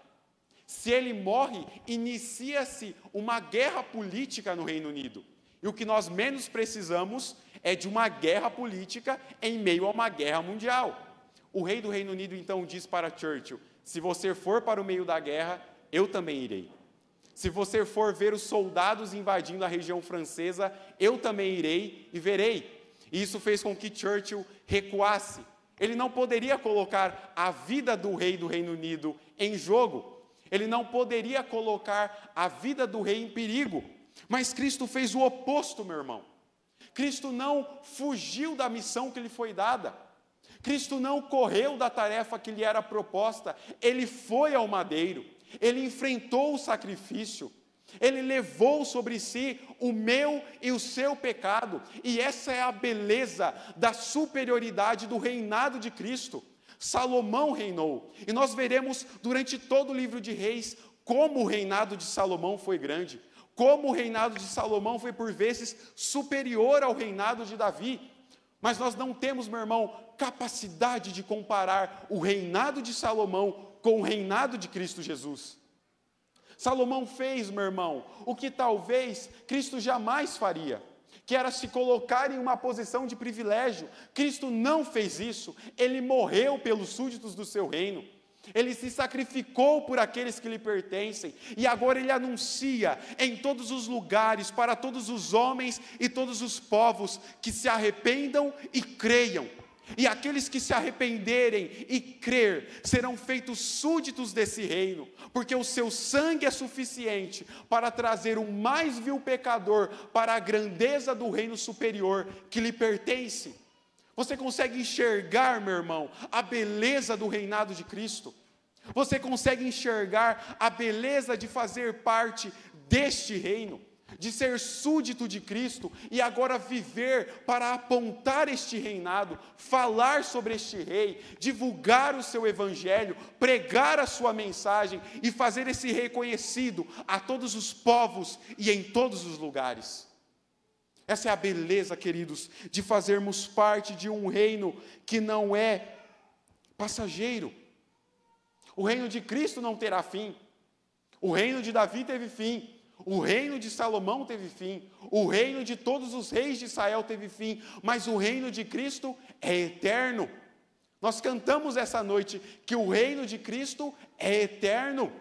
Se ele morre, inicia-se uma guerra política no Reino Unido. E o que nós menos precisamos é de uma guerra política em meio a uma guerra mundial. O rei do Reino Unido então diz para Churchill: se você for para o meio da guerra, eu também irei. Se você for ver os soldados invadindo a região francesa, eu também irei e verei. E isso fez com que Churchill recuasse. Ele não poderia colocar a vida do rei do Reino Unido em jogo. Ele não poderia colocar a vida do rei em perigo. Mas Cristo fez o oposto, meu irmão. Cristo não fugiu da missão que lhe foi dada. Cristo não correu da tarefa que lhe era proposta. Ele foi ao madeiro. Ele enfrentou o sacrifício. Ele levou sobre si o meu e o seu pecado. E essa é a beleza da superioridade do reinado de Cristo. Salomão reinou. E nós veremos durante todo o livro de Reis como o reinado de Salomão foi grande. Como o reinado de Salomão foi por vezes superior ao reinado de Davi. Mas nós não temos, meu irmão, capacidade de comparar o reinado de Salomão com o reinado de Cristo Jesus. Salomão fez, meu irmão, o que talvez Cristo jamais faria, que era se colocar em uma posição de privilégio. Cristo não fez isso. Ele morreu pelos súditos do seu reino. Ele se sacrificou por aqueles que lhe pertencem, e agora ele anuncia em todos os lugares, para todos os homens e todos os povos, que se arrependam e creiam. E aqueles que se arrependerem e crer serão feitos súditos desse reino, porque o seu sangue é suficiente para trazer o mais vil pecador para a grandeza do reino superior que lhe pertence. Você consegue enxergar, meu irmão, a beleza do reinado de Cristo? Você consegue enxergar a beleza de fazer parte deste reino, de ser súdito de Cristo e agora viver para apontar este reinado, falar sobre este rei, divulgar o seu evangelho, pregar a sua mensagem e fazer esse rei conhecido a todos os povos e em todos os lugares? Essa é a beleza, queridos, de fazermos parte de um reino que não é passageiro. O reino de Cristo não terá fim. O reino de Davi teve fim. O reino de Salomão teve fim. O reino de todos os reis de Israel teve fim. Mas o reino de Cristo é eterno. Nós cantamos essa noite que o reino de Cristo é eterno.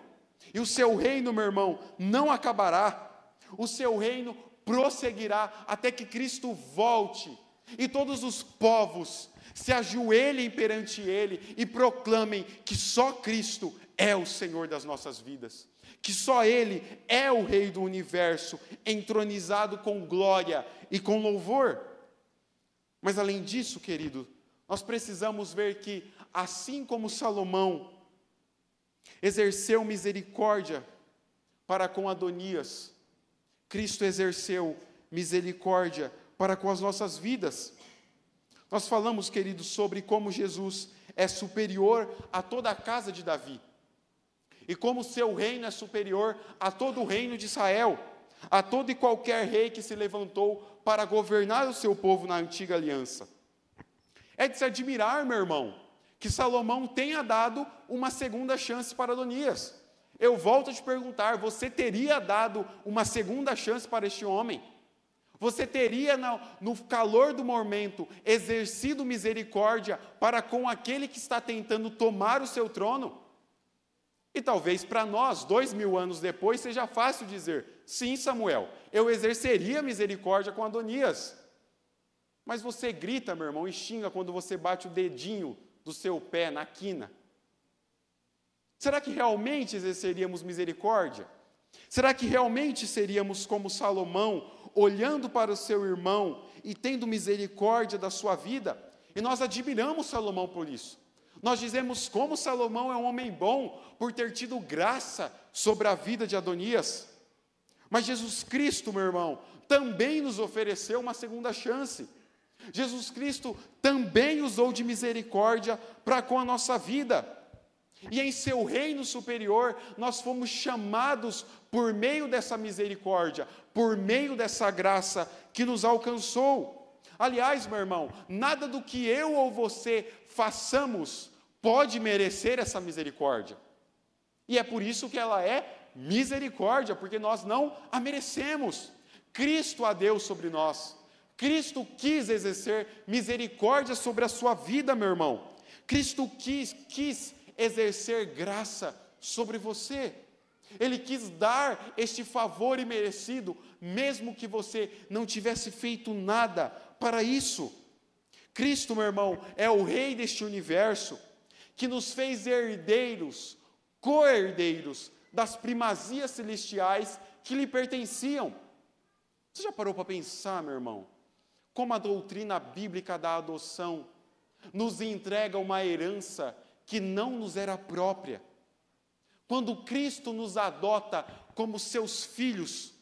E o seu reino, meu irmão, não acabará. O seu reino prosseguirá até que Cristo volte e todos os povos se ajoelhem perante Ele e proclamem que só Cristo é o Senhor das nossas vidas, que só Ele é o Rei do universo, entronizado com glória e com louvor. Mas além disso, querido, nós precisamos ver que, assim como Salomão exerceu misericórdia para com Adonias, Cristo exerceu misericórdia para com as nossas vidas. Nós falamos, queridos, sobre como Jesus é superior a toda a casa de Davi, e como seu reino é superior a todo o reino de Israel, a todo e qualquer rei que se levantou para governar o seu povo na antiga aliança. É de se admirar, meu irmão, que Salomão tenha dado uma segunda chance para Adonias. Eu volto a te perguntar, você teria dado uma segunda chance para este homem? Você teria, no calor do momento, exercido misericórdia para com aquele que está tentando tomar o seu trono? E talvez para nós, 2000 anos depois, seja fácil dizer, sim, Samuel, eu exerceria misericórdia com Adonias. Mas você grita, meu irmão, e xinga quando você bate o dedinho do seu pé na quina. Será que realmente exerceríamos misericórdia? Será que realmente seríamos como Salomão, olhando para o seu irmão e tendo misericórdia da sua vida? E nós admiramos Salomão por isso. Nós dizemos como Salomão é um homem bom, por ter tido graça sobre a vida de Adonias. Mas Jesus Cristo, meu irmão, também nos ofereceu uma segunda chance. Jesus Cristo também usou de misericórdia para com a nossa vida. E em seu reino superior, nós fomos chamados por meio dessa misericórdia, por meio dessa graça que nos alcançou. Aliás, meu irmão, nada do que eu ou você façamos pode merecer essa misericórdia. E é por isso que ela é misericórdia, porque nós não a merecemos. Cristo a deu sobre nós. Cristo quis exercer misericórdia sobre a sua vida, meu irmão. Cristo quis exercer graça sobre você. Ele quis dar este favor imerecido, mesmo que você não tivesse feito nada para isso. Cristo, meu irmão, é o Rei deste universo, que nos fez herdeiros, co-herdeiros das primazias celestiais que lhe pertenciam. Você já parou para pensar, meu irmão, como a doutrina bíblica da adoção nos entrega uma herança que não nos era própria? Quando Cristo nos adota como seus filhos,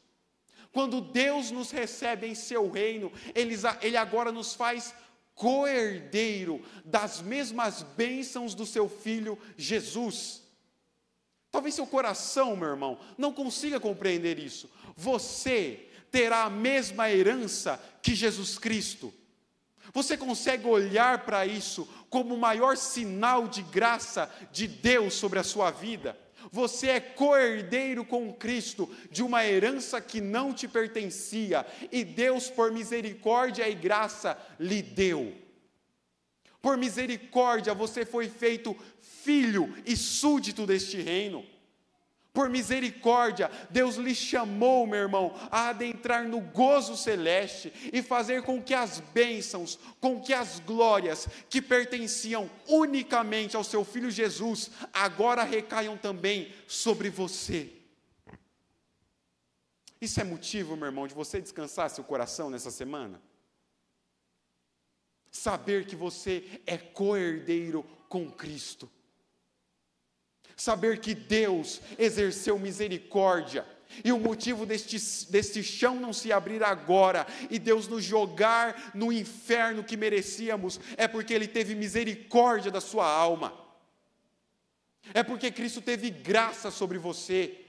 quando Deus nos recebe em seu reino, Ele agora nos faz co-herdeiro das mesmas bênçãos do seu Filho Jesus. Talvez seu coração, meu irmão, não consiga compreender isso. Você terá a mesma herança que Jesus Cristo. Você consegue olhar para isso como o maior sinal de graça de Deus sobre a sua vida? Você é co-herdeiro com Cristo de uma herança que não te pertencia, e Deus, por misericórdia e graça, lhe deu. Por misericórdia, você foi feito filho e súdito deste reino. Por misericórdia, Deus lhe chamou, meu irmão, a adentrar no gozo celeste e fazer com que as bênçãos, com que as glórias que pertenciam unicamente ao seu Filho Jesus, agora recaiam também sobre você. Isso é motivo, meu irmão, de você descansar seu coração nessa semana? Saber que você é co-herdeiro com Cristo. Saber que Deus exerceu misericórdia, e o motivo deste chão não se abrir agora, e Deus nos jogar no inferno que merecíamos, é porque Ele teve misericórdia da sua alma, é porque Cristo teve graça sobre você,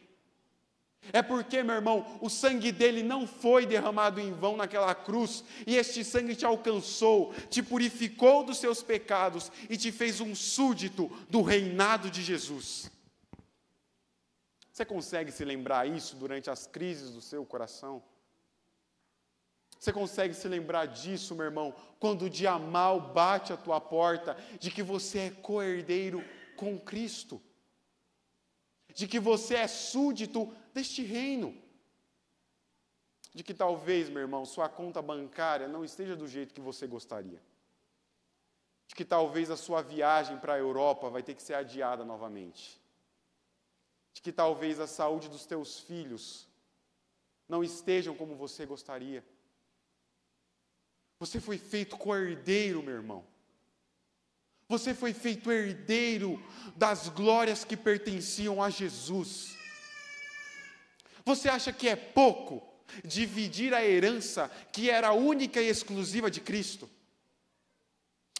é porque, meu irmão, o sangue dele não foi derramado em vão naquela cruz, e este sangue te alcançou, te purificou dos seus pecados, e te fez um súdito do reinado de Jesus. Você consegue se lembrar isso durante as crises do seu coração? Você consegue se lembrar disso, meu irmão, quando o dia mal bate à tua porta, de que você é co-herdeiro com Cristo? De que você é súdito deste reino, de que talvez, meu irmão, sua conta bancária não esteja do jeito que você gostaria, de que talvez a sua viagem para a Europa vai ter que ser adiada novamente, de que talvez a saúde dos teus filhos não estejam como você gostaria. Você foi feito co-herdeiro, meu irmão. Você foi feito herdeiro das glórias que pertenciam a Jesus. Você acha que é pouco dividir a herança que era única e exclusiva de Cristo?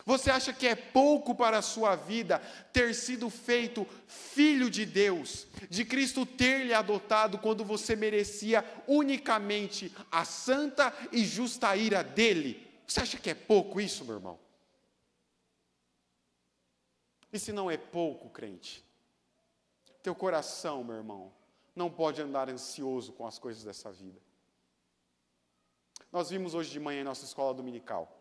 Você acha que é pouco para a sua vida ter sido feito filho de Deus, de Cristo ter lhe adotado quando você merecia unicamente a santa e justa ira dele? Você acha que é pouco isso, meu irmão? E se não é pouco, crente, teu coração, meu irmão, não pode andar ansioso com as coisas dessa vida. Nós vimos hoje de manhã em nossa escola dominical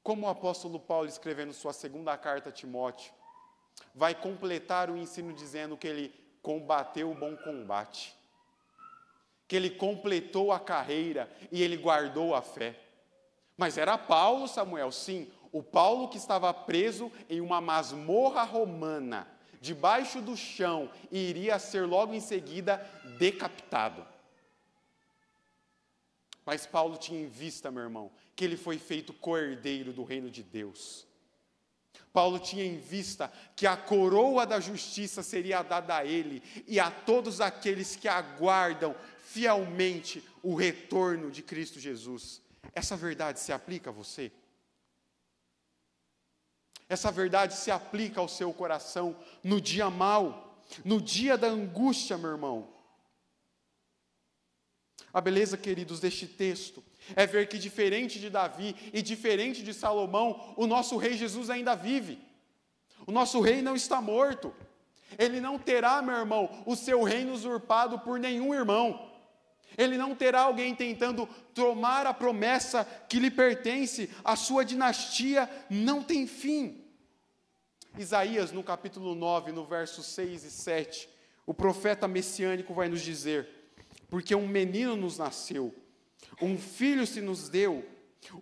como o apóstolo Paulo, escrevendo sua segunda carta a Timóteo, vai completar o ensino dizendo que ele combateu o bom combate, que ele completou a carreira e ele guardou a fé. Mas era Paulo, Samuel, sim, o Paulo que estava preso em uma masmorra romana, debaixo do chão, e iria ser logo em seguida decapitado. Mas Paulo tinha em vista, meu irmão, que ele foi feito co-herdeiro do reino de Deus. Paulo tinha em vista que a coroa da justiça seria dada a ele e a todos aqueles que aguardam fielmente o retorno de Cristo Jesus. Essa verdade se aplica a você? Essa verdade se aplica ao seu coração no dia mau, no dia da angústia, meu irmão. A beleza, queridos, deste texto é ver que diferente de Davi e diferente de Salomão, o nosso rei Jesus ainda vive. O nosso rei não está morto. Ele não terá, meu irmão, o seu reino usurpado por nenhum irmão. Ele não terá alguém tentando tomar a promessa que lhe pertence. A sua dinastia não tem fim. Isaías, no capítulo 9, no versos 6 e 7, o profeta messiânico vai nos dizer: porque um menino nos nasceu, um filho se nos deu,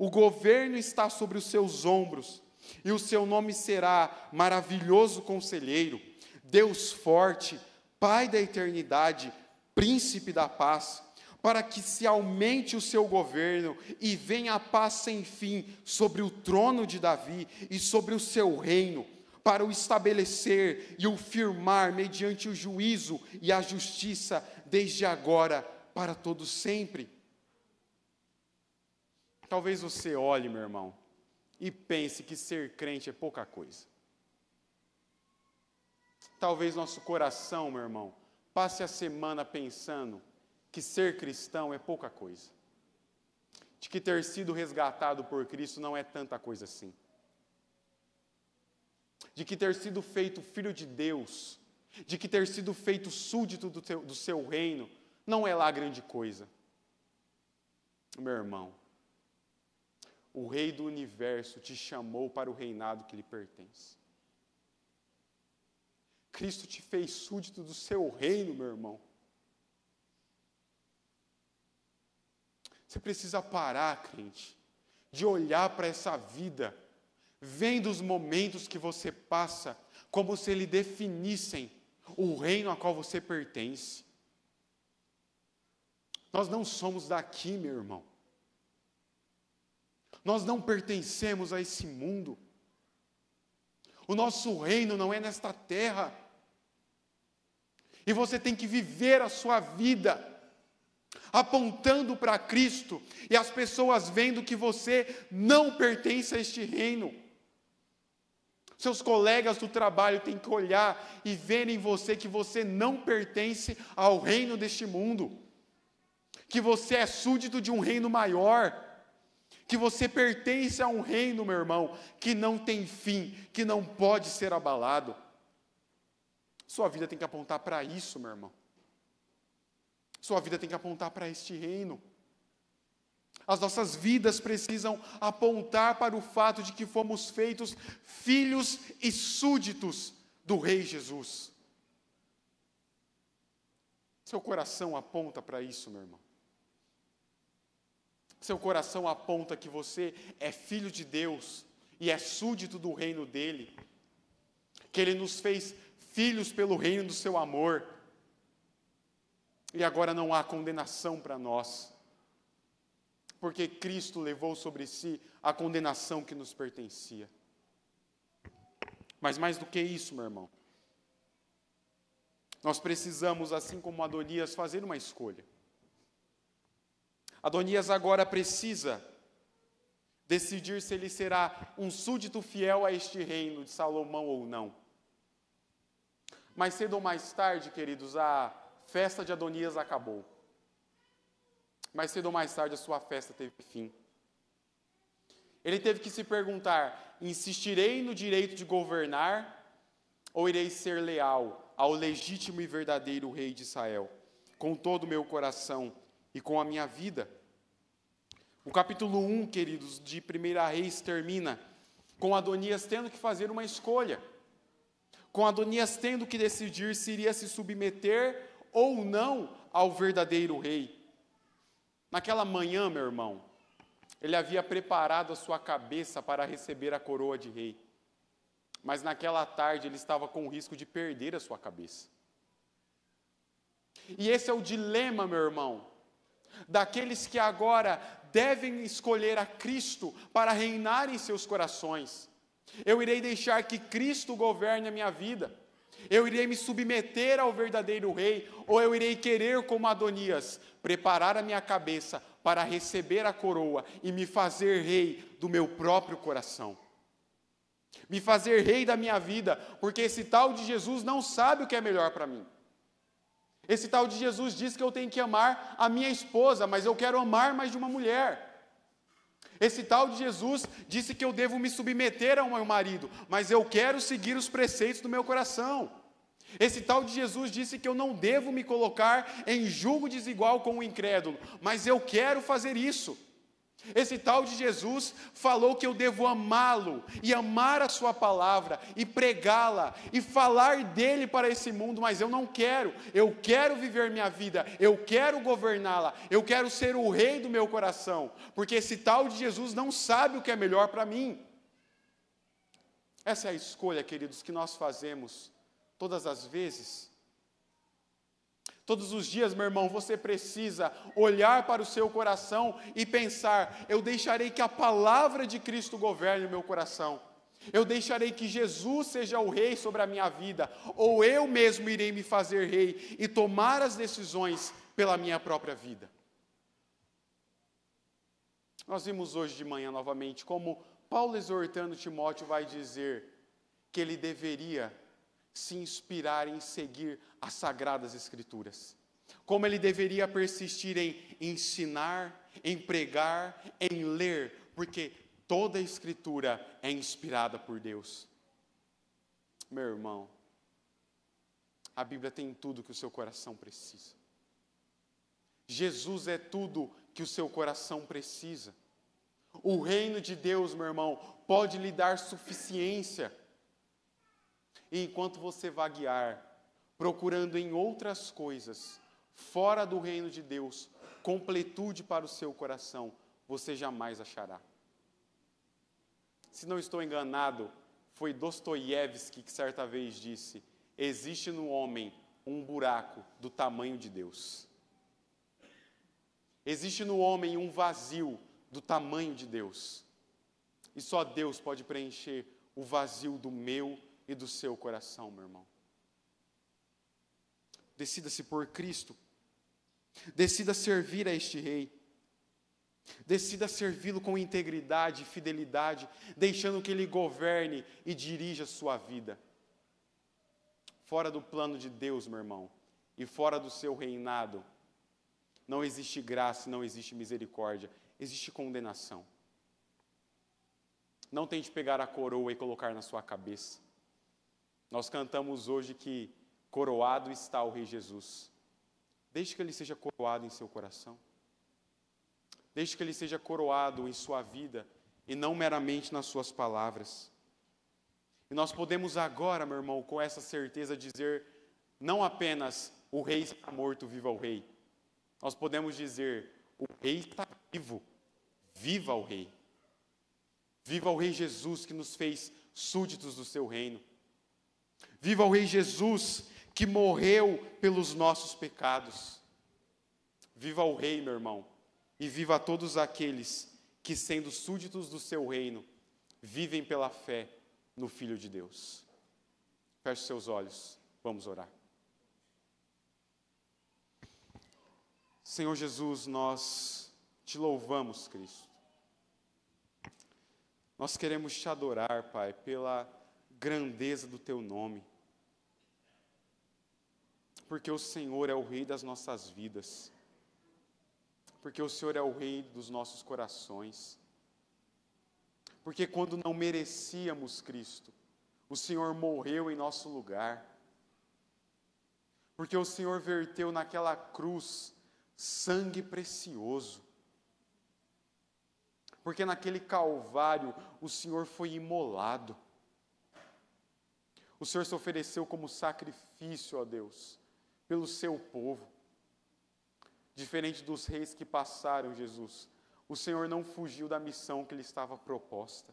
o governo está sobre os seus ombros, e o seu nome será Maravilhoso Conselheiro, Deus Forte, Pai da Eternidade, Príncipe da Paz, para que se aumente o seu governo e venha a paz sem fim sobre o trono de Davi e sobre o seu reino, para o estabelecer e o firmar mediante o juízo e a justiça, desde agora para todo sempre. Talvez você olhe, meu irmão, e pense que ser crente é pouca coisa. Talvez nosso coração, meu irmão, passe a semana pensando que ser cristão é pouca coisa. De que ter sido resgatado por Cristo não é tanta coisa assim. De que ter sido feito filho de Deus, de que ter sido feito súdito do seu reino, não é lá grande coisa. Meu irmão, o Rei do Universo te chamou para o reinado que lhe pertence. Cristo te fez súdito do seu reino, meu irmão. Você precisa parar, crente, de olhar para essa vida, vendo os momentos que você passa, como se ele definissem o reino a qual você pertence. Nós não somos daqui, meu irmão. Nós não pertencemos a esse mundo. O nosso reino não é nesta terra. E você tem que viver a sua vida apontando para Cristo, e as pessoas vendo que você não pertence a este reino. Seus colegas do trabalho têm que olhar e ver em você que você não pertence ao reino deste mundo, que você é súdito de um reino maior, que você pertence a um reino, meu irmão, que não tem fim, que não pode ser abalado. Sua vida tem que apontar para isso, meu irmão. Sua vida tem que apontar para este reino. As nossas vidas precisam apontar para o fato de que fomos feitos filhos e súditos do Rei Jesus. Seu coração aponta para isso, meu irmão. Seu coração aponta que você é filho de Deus e é súdito do reino dele, que ele nos fez filhos pelo reino do seu amor, e agora não há condenação para nós, porque Cristo levou sobre si a condenação que nos pertencia. Mas mais do que isso, meu irmão, nós precisamos, assim como Adonias, fazer uma escolha. Adonias agora precisa decidir se ele será um súdito fiel a este reino de Salomão ou não. Mais cedo ou mais tarde, queridos, a festa de Adonias acabou. Mais cedo ou mais tarde a sua festa teve fim. Ele teve que se perguntar: insistirei no direito de governar ou irei ser leal ao legítimo e verdadeiro rei de Israel, com todo o meu coração e com a minha vida? O capítulo 1, queridos, de 1 Reis termina com Adonias tendo que fazer uma escolha, com Adonias tendo que decidir se iria se submeter ou não ao verdadeiro rei. Naquela manhã, meu irmão, ele havia preparado a sua cabeça para receber a coroa de rei, mas naquela tarde ele estava com o risco de perder a sua cabeça. E esse é o dilema, meu irmão, daqueles que agora devem escolher a Cristo para reinar em seus corações. Eu irei deixar que Cristo governe a minha vida? Eu irei me submeter ao verdadeiro rei? Ou eu irei querer, como Adonias, preparar a minha cabeça para receber a coroa e me fazer rei do meu próprio coração? Me fazer rei da minha vida, porque esse tal de Jesus não sabe o que é melhor para mim. Esse tal de Jesus diz que eu tenho que amar a minha esposa, mas eu quero amar mais de uma mulher. Esse tal de Jesus disse que eu devo me submeter ao meu marido, mas eu quero seguir os preceitos do meu coração. Esse tal de Jesus disse que eu não devo me colocar em julgo desigual com o incrédulo, mas eu quero fazer isso. Esse tal de Jesus falou que eu devo amá-lo e amar a sua palavra e pregá-la e falar dele para esse mundo, mas eu não quero. Eu quero viver minha vida, eu quero governá-la, eu quero ser o rei do meu coração, porque esse tal de Jesus não sabe o que é melhor para mim. Essa é a escolha, queridos, que nós fazemos todas as vezes. Todos os dias, meu irmão, você precisa olhar para o seu coração e pensar: eu deixarei que a palavra de Cristo governe o meu coração. Eu deixarei que Jesus seja o rei sobre a minha vida, ou eu mesmo irei me fazer rei e tomar as decisões pela minha própria vida. Nós vimos hoje de manhã novamente como Paulo, exortando Timóteo, vai dizer que ele deveria se inspirar em seguir as Sagradas Escrituras, como ele deveria persistir em ensinar, em pregar, em ler, porque toda a Escritura é inspirada por Deus. Meu irmão, a Bíblia tem tudo que o seu coração precisa. Jesus é tudo que o seu coração precisa. O reino de Deus, meu irmão, pode lhe dar suficiência. E enquanto você vaguear, procurando em outras coisas, fora do reino de Deus, completude para o seu coração, você jamais achará. Se não estou enganado, foi Dostoiévski que certa vez disse: existe no homem um buraco do tamanho de Deus. Existe no homem um vazio do tamanho de Deus. E só Deus pode preencher o vazio do meu e do seu coração, meu irmão. Decida-se por Cristo. Decida servir a este rei. Decida servi-lo com integridade e fidelidade, deixando que ele governe e dirija a sua vida. Fora do plano de Deus, meu irmão, e fora do seu reinado, não existe graça, não existe misericórdia, existe condenação. Não tente pegar a coroa e colocar na sua cabeça. Nós cantamos hoje que coroado está o Rei Jesus. Deixe que ele seja coroado em seu coração. Deixe que ele seja coroado em sua vida e não meramente nas suas palavras. E nós podemos agora, meu irmão, com essa certeza dizer não apenas o rei está morto, viva o rei. Nós podemos dizer o rei está vivo, viva o rei. Viva o Rei Jesus que nos fez súditos do seu reino. Viva o Rei Jesus que morreu pelos nossos pecados. Viva o Rei, meu irmão, e viva todos aqueles que, sendo súditos do seu reino, vivem pela fé no Filho de Deus. Feche seus olhos, vamos orar. Senhor Jesus, nós te louvamos, Cristo. Nós queremos te adorar, Pai, pela grandeza do teu nome. Porque o Senhor é o Rei das nossas vidas. Porque o Senhor é o Rei dos nossos corações. Porque quando não merecíamos Cristo, o Senhor morreu em nosso lugar. Porque o Senhor verteu naquela cruz sangue precioso. Porque naquele Calvário o Senhor foi imolado. O Senhor se ofereceu como sacrifício, ó Deus, pelo seu povo. Diferente dos reis que passaram, Jesus, o Senhor não fugiu da missão que lhe estava proposta.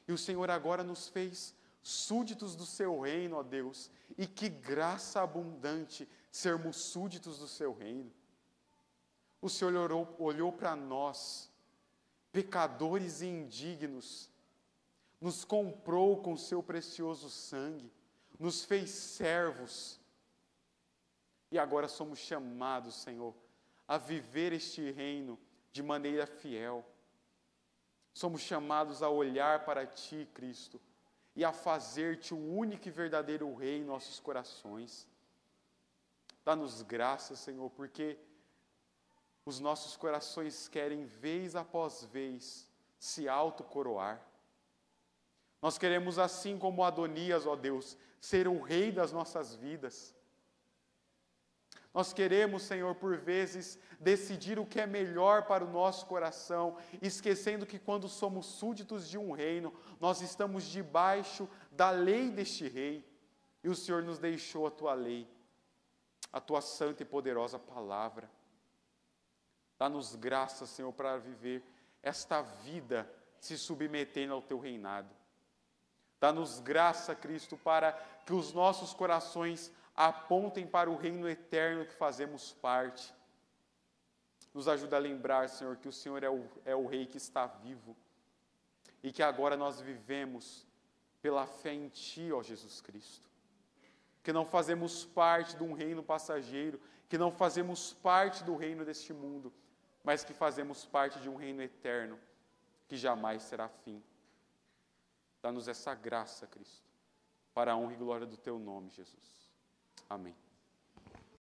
E o Senhor agora nos fez súditos do seu reino, ó Deus, e que graça abundante sermos súditos do seu reino. O Senhor olhou para nós, pecadores e indignos, nos comprou com seu precioso sangue, nos fez servos, e agora somos chamados, Senhor, a viver este reino de maneira fiel. Somos chamados a olhar para Ti, Cristo, e a fazer-te o único e verdadeiro Rei em nossos corações. Dá-nos graça, Senhor, porque os nossos corações querem, vez após vez, se autocoroar. Nós queremos, assim como Adonias, ó Deus, ser o Rei das nossas vidas. Nós queremos, Senhor, por vezes, decidir o que é melhor para o nosso coração, esquecendo que quando somos súditos de um reino, nós estamos debaixo da lei deste rei, e o Senhor nos deixou a Tua lei, a Tua santa e poderosa palavra. Dá-nos graça, Senhor, para viver esta vida se submetendo ao Teu reinado. Dá-nos graça, Cristo, para que os nossos corações apontem para o reino eterno que fazemos parte. Nos ajuda a lembrar, Senhor, que o Senhor é o Rei que está vivo e que agora nós vivemos pela fé em Ti, ó Jesus Cristo. Que não fazemos parte de um reino passageiro, que não fazemos parte do reino deste mundo, mas que fazemos parte de um reino eterno que jamais terá fim. Dá-nos essa graça, Cristo, para a honra e glória do Teu nome, Jesus. Amém.